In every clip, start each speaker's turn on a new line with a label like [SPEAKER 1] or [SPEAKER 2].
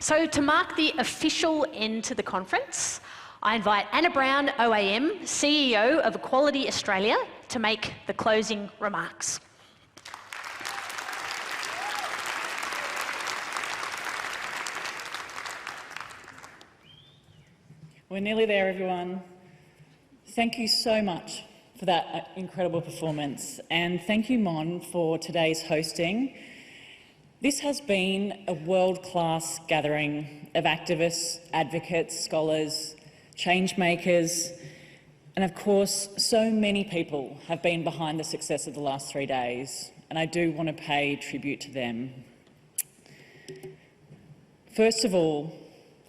[SPEAKER 1] So to mark the official end to the conference, I invite Anna Brown, OAM, CEO of Equality Australia, to make the closing remarks.
[SPEAKER 2] We're nearly there, everyone. Thank you so much for that incredible performance, and thank you, Mon, for today's hosting. This has been a world-class gathering of activists, advocates, scholars, change makers, and of course, so many people have been behind the success of the last 3 days, and I do want to pay tribute to them. First of all,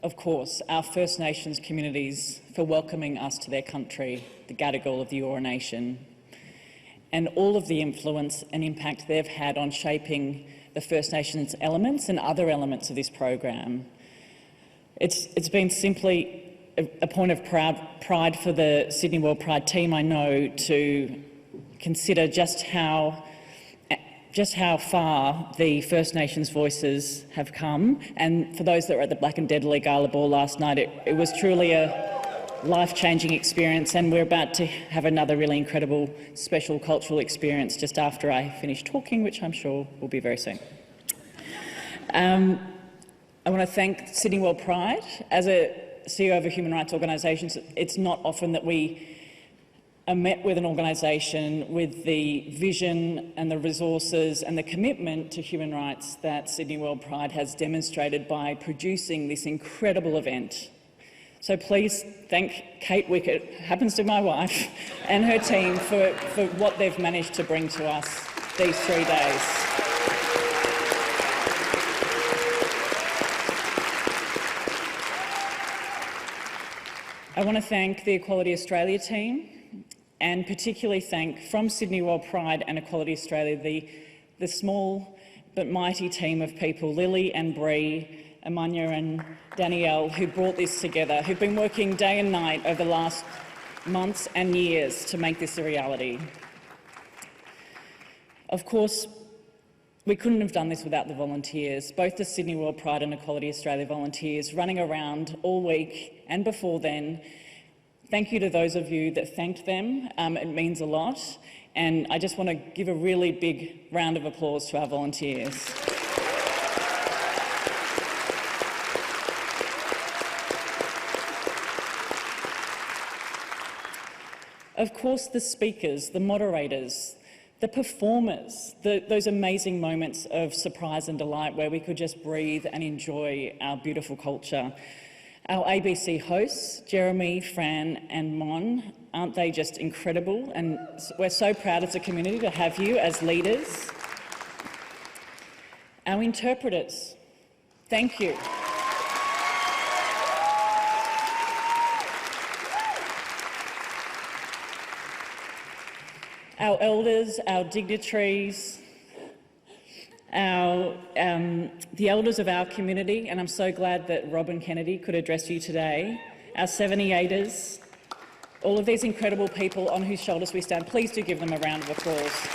[SPEAKER 2] of course, our First Nations communities for welcoming us to their country, the Gadigal of the Eora Nation, and all of the influence and impact they've had on shaping the First Nations elements and other elements of this program. It's been simply a point of pride for the Sydney World Pride team, I know, to consider just how far the First Nations voices have come. And for those that were at the Black and Deadly Gala Ball last night, it was truly a life-changing experience, and we're about to have another really incredible special cultural experience just after I finish talking, which I'm sure will be very soon. I want to thank Sydney World Pride. As a CEO of a human rights organisation, it's not often that we are met with an organisation with the vision and the resources and the commitment to human rights that Sydney World Pride has demonstrated by producing this incredible event. So please thank Kate Wickett, happens to be my wife, and her team for what they've managed to bring to us these 3 days. I want to thank the Equality Australia team, and particularly thank, from Sydney World Pride and Equality Australia, the small but mighty team of people, Lily and Bree, Amanya and Danielle, who brought this together, who've been working day and night over the last months and years to make this a reality. Of course, we couldn't have done this without the volunteers, both the Sydney World Pride and Equality Australia volunteers running around all week and before then. Thank you to those of you that thanked them. It means a lot. And I just want to give a really big round of applause to our volunteers. Of course, the speakers, the moderators, the performers, those amazing moments of surprise and delight where we could just breathe and enjoy our beautiful culture. Our ABC hosts, Jeremy, Fran and Mon, aren't they just incredible? And we're so proud as a community to have you as leaders. Our interpreters, thank you. Our elders, our dignitaries, the elders of our community, and I'm so glad that Robin Kennedy could address you today, our 78ers, all of these incredible people on whose shoulders we stand. Please do give them a round of applause.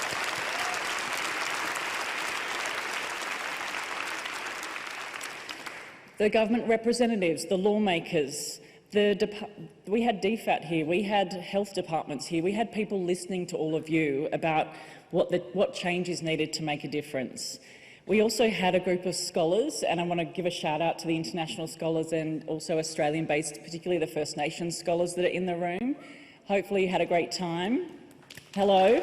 [SPEAKER 2] The government representatives, the lawmakers, we had DFAT here, we had health departments here, we had people listening to all of you about what change is needed to make a difference. We also had a group of scholars, and I want to give a shout out to the international scholars and also Australian-based, particularly the First Nations scholars that are in the room. Hopefully you had a great time. Hello.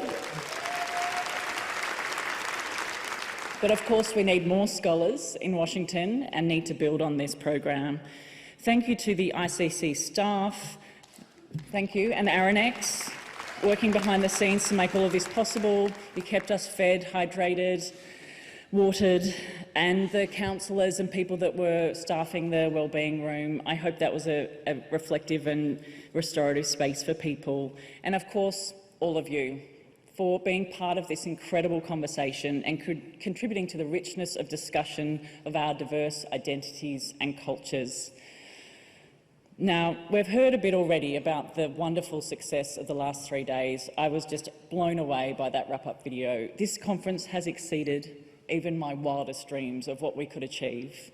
[SPEAKER 2] But of course we need more scholars in Washington and need to build on this program. Thank you to the ICC staff, thank you, and Aranex, working behind the scenes to make all of this possible. You kept us fed, hydrated, watered, and the counsellors and people that were staffing the wellbeing room. I hope that was a reflective and restorative space for people. And of course, all of you, for being part of this incredible conversation and contributing to the richness of discussion of our diverse identities and cultures. Now, we've heard a bit already about the wonderful success of the last 3 days. I was just blown away by that wrap-up video. This conference has exceeded even my wildest dreams of what we could achieve.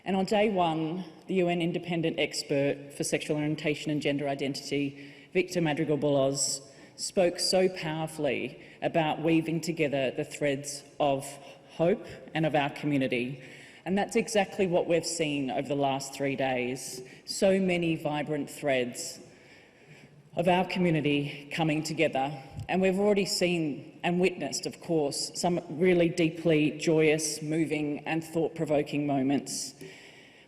[SPEAKER 2] And on day one, the UN independent expert for sexual orientation and gender identity, Victor Madrigal-Boloz, spoke so powerfully about weaving together the threads of hope and of our community. And that's exactly what we've seen over the last 3 days. So many vibrant threads of our community coming together. And we've already seen and witnessed, of course, some really deeply joyous, moving and thought-provoking moments.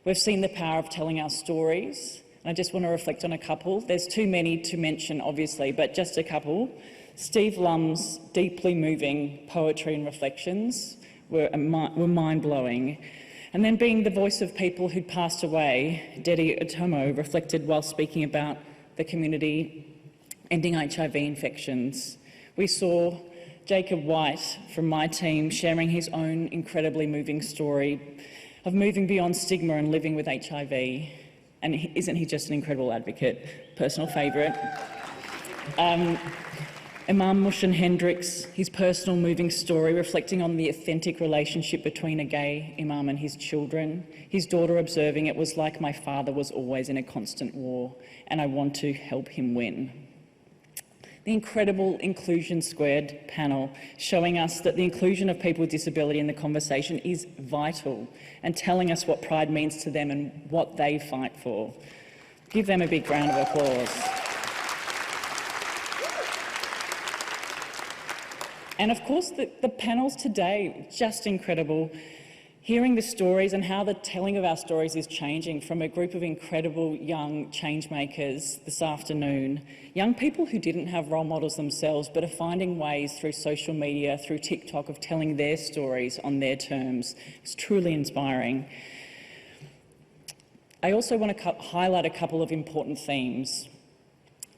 [SPEAKER 2] We've seen the power of telling our stories. And I just want to reflect on a couple. There's too many to mention, obviously, but just a couple. Steve Lum's deeply moving poetry and reflections were mind-blowing. And then being the voice of people who'd passed away, Dedi Otomo reflected while speaking about the community ending HIV infections. We saw Jacob White from my team sharing his own incredibly moving story of moving beyond stigma and living with HIV. And isn't he just an incredible advocate? Personal favourite. Imam Mushin Hendricks, his personal moving story reflecting on the authentic relationship between a gay imam and his children. His daughter observing, "It was like my father was always in a constant war and I want to help him win." The incredible Inclusion Squared panel showing us that the inclusion of people with disability in the conversation is vital and telling us what pride means to them and what they fight for. Give them a big round of applause. And of course, the panels today, just incredible. Hearing the stories and how the telling of our stories is changing from a group of incredible young change makers this afternoon. Young people who didn't have role models themselves but are finding ways through social media, through TikTok, of telling their stories on their terms. It's truly inspiring. I also want to highlight a couple of important themes.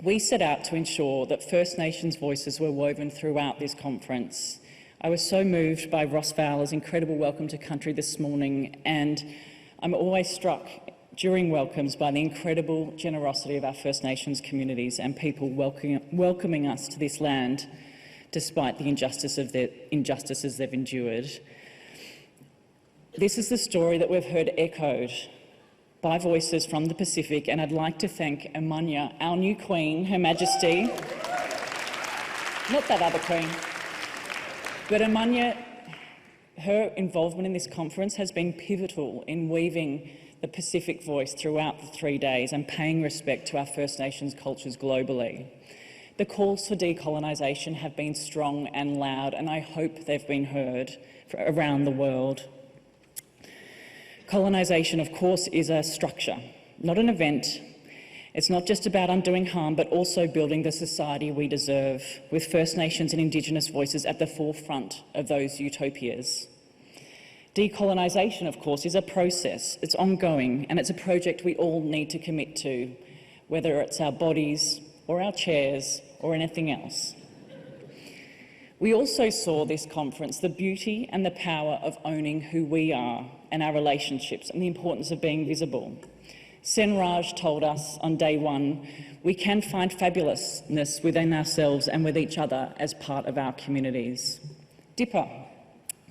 [SPEAKER 2] We set out to ensure that First Nations voices were woven throughout this conference. I was so moved by Ross Fowler's incredible welcome to country this morning, and I'm always struck during welcomes by the incredible generosity of our First Nations communities and people welcoming us to this land despite the injustices they've endured. This is the story that we've heard echoed by voices from the Pacific, and I'd like to thank Amanya, our new Queen, Her Majesty, not that other Queen, but Amanya, her involvement in this conference has been pivotal in weaving the Pacific voice throughout the 3 days and paying respect to our First Nations cultures globally. The calls for decolonisation have been strong and loud, and I hope they've been heard around the world. Colonisation, of course, is a structure, not an event. It's not just about undoing harm, but also building the society we deserve, with First Nations and Indigenous voices at the forefront of those utopias. Decolonisation, of course, is a process. It's ongoing, and it's a project we all need to commit to, whether it's our bodies or our chairs or anything else. We also saw this conference the beauty and the power of owning who we are and our relationships, and the importance of being visible. Sen Raj told us on day one, we can find fabulousness within ourselves and with each other as part of our communities. Dipper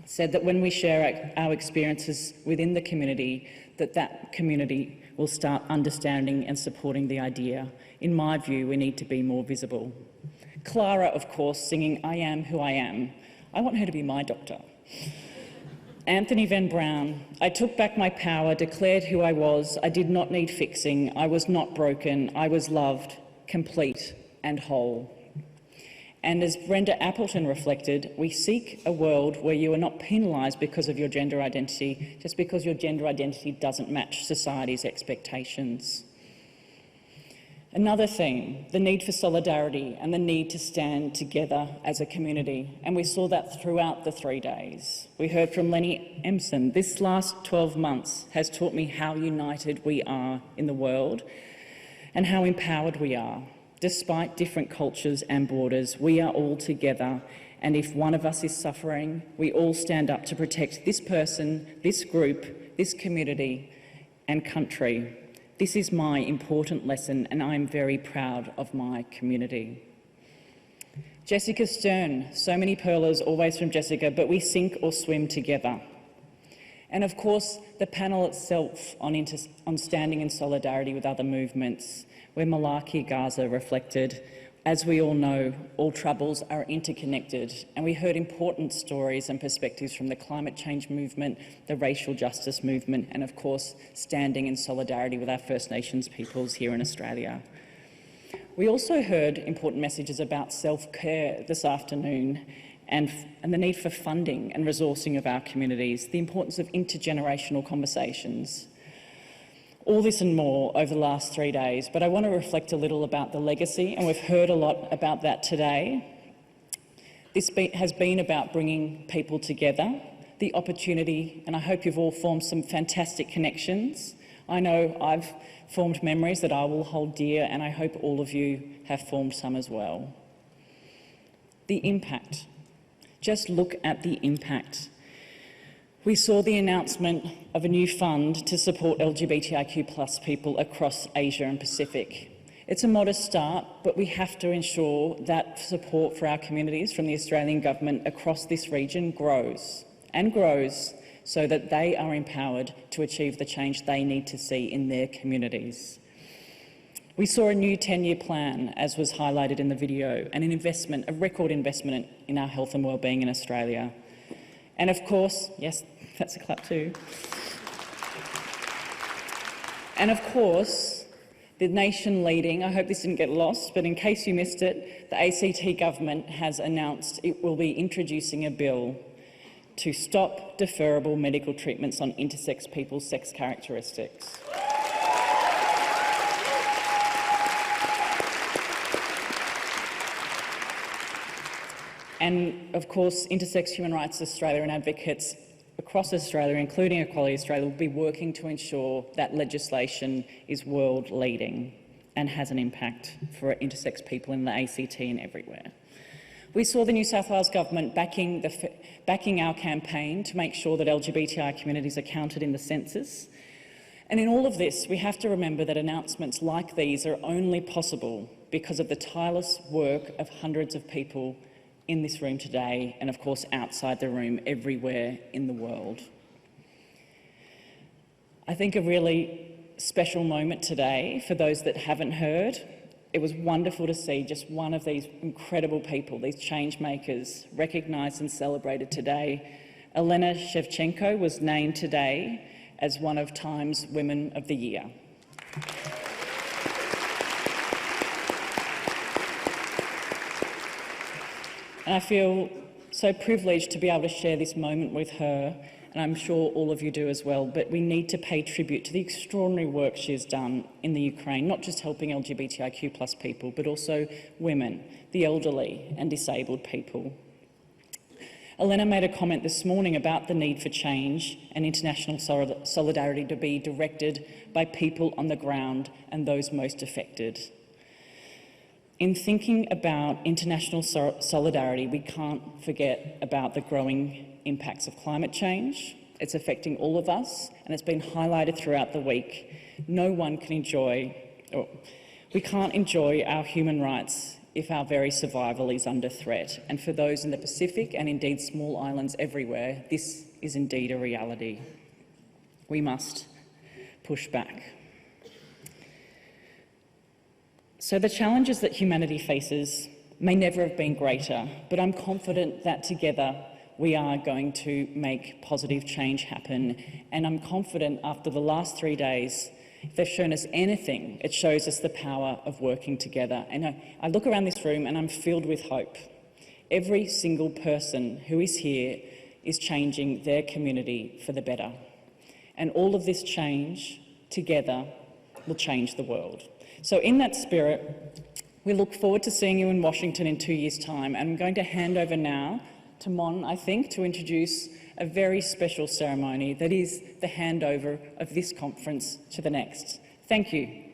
[SPEAKER 2] said that when we share our experiences within the community, that community will start understanding and supporting the idea. In my view, we need to be more visible. Clara, of course, singing "I Am Who I Am." I want her to be my doctor. Anthony Van Brown, "I took back my power, declared who I was. I did not need fixing. I was not broken. I was loved, complete and whole." And as Brenda Appleton reflected, we seek a world where you are not penalised because of your gender identity, just because your gender identity doesn't match society's expectations. Another theme, the need for solidarity and the need to stand together as a community. And we saw that throughout the 3 days. We heard from Lenny Empson. This last 12 months has taught me how united we are in the world and how empowered we are. Despite different cultures and borders, we are all together. And if one of us is suffering, we all stand up to protect this person, this group, this community and country. This is my important lesson, and I'm very proud of my community. Jessica Stern, so many pearlers always from Jessica, but we sink or swim together. And of course, the panel itself on standing in solidarity with other movements, where Malaki Gaza reflected, as we all know, all troubles are interconnected, and we heard important stories and perspectives from the climate change movement, the racial justice movement, and of course, standing in solidarity with our First Nations peoples here in Australia. We also heard important messages about self-care this afternoon, and the need for funding and resourcing of our communities, the importance of intergenerational conversations. All this and more over the last 3 days, but I want to reflect a little about the legacy, and we've heard a lot about that today. This has been about bringing people together, the opportunity, and I hope you've all formed some fantastic connections. I know I've formed memories that I will hold dear, and I hope all of you have formed some as well. The impact. Just look at the impact. We saw the announcement of a new fund to support LGBTIQ+ people across Asia and Pacific. It's a modest start, but we have to ensure that support for our communities from the Australian government across this region grows and grows so that they are empowered to achieve the change they need to see in their communities. We saw a new 10-year plan, as was highlighted in the video, and a record investment in our health and wellbeing in Australia. And of course, yes, that's a clap too. And of course, the nation leading, I hope this didn't get lost, but in case you missed it, the ACT government has announced it will be introducing a bill to stop deferrable medical treatments on intersex people's sex characteristics. And of course, Intersex Human Rights Australia and advocates across Australia, including Equality Australia, will be working to ensure that legislation is world leading and has an impact for intersex people in the ACT and everywhere. We saw the New South Wales government backing our campaign to make sure that LGBTI communities are counted in the census. And in all of this, we have to remember that announcements like these are only possible because of the tireless work of hundreds of people in this room today, and of course outside the room everywhere in the world. I think a really special moment today for those that haven't heard. It was wonderful to see just one of these incredible people, these change makers, recognised and celebrated today. Elena Shevchenko was named today as one of Time's Women of the Year. And I feel so privileged to be able to share this moment with her, and I'm sure all of you do as well, but we need to pay tribute to the extraordinary work she has done in the Ukraine, not just helping LGBTIQ+ people, but also women, the elderly and disabled people. Elena made a comment this morning about the need for change and international solidarity to be directed by people on the ground and those most affected. In thinking about international solidarity, we can't forget about the growing impacts of climate change. It's affecting all of us, and it's been highlighted throughout the week. We can't enjoy our human rights if our very survival is under threat. And for those in the Pacific, and indeed small islands everywhere, this is indeed a reality. We must push back. So the challenges that humanity faces may never have been greater, but I'm confident that together we are going to make positive change happen. And I'm confident after the last 3 days, if they've shown us anything, it shows us the power of working together. And I look around this room and I'm filled with hope. Every single person who is here is changing their community for the better. And all of this change together will change the world. So in that spirit, we look forward to seeing you in Washington in 2 years' time. And I'm going to hand over now to Mon, I think, to introduce a very special ceremony that is the handover of this conference to the next. Thank you.